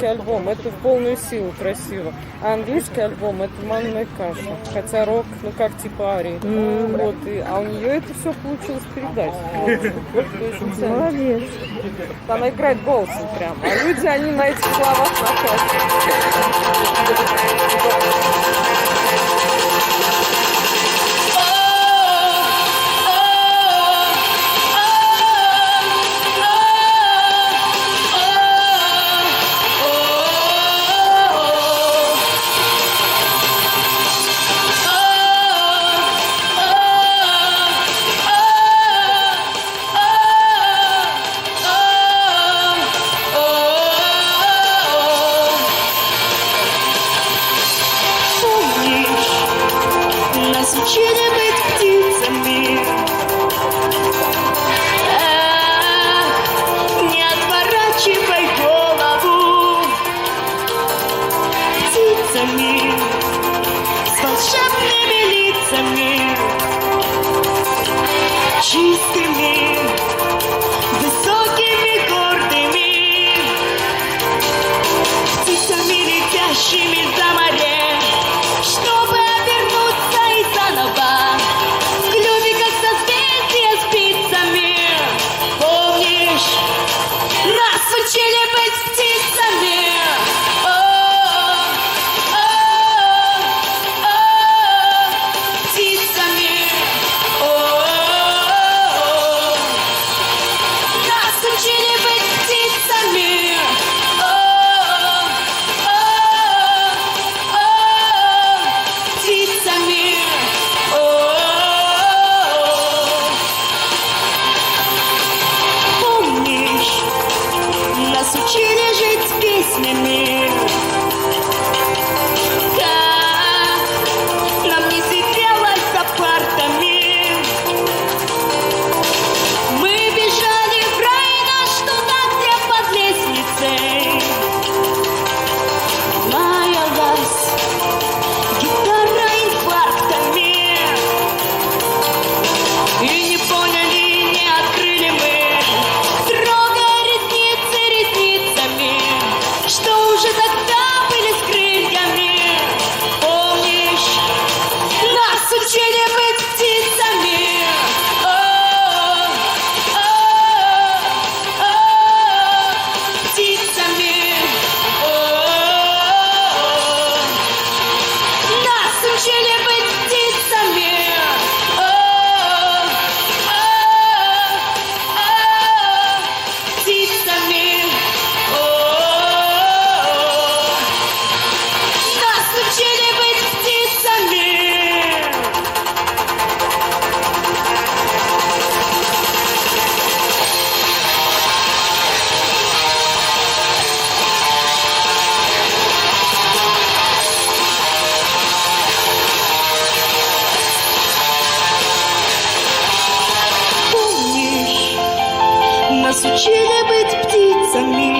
русский альбом, это в полную силу красиво. А английский альбом это манная каша. Хотя рок, ну как типа Арии. Вот, а у нее это все получилось передать. Молодец. Она играет голосом прям. А люди, они на этих словах Нас учили быть птицами. Не отворачивай голову. Птицами с волшебными лицами, чистыми, высокими, гордыми. Птицами, летящими за море, чтобы обернуться и заново в клюве, как созвездие спицами. Помнишь, нас учили быть птицами. Птицами. Нас учили быть птицами. Птицами. Помнишь, нас учили жить песнями. Как нам не сиделось за партами. Мы бежали в рай, наш туда, под лестницей маялась гитара инфарктами. И не поняли, не открыли мы, трогая ресницы ресницами, что уже тогда были с крыльями. Помнишь, нас учили быть птицами. Птицами. Нас учили быть птицами. Птицами. Нас учили быть птицами. Помнишь, нас учили быть птицами.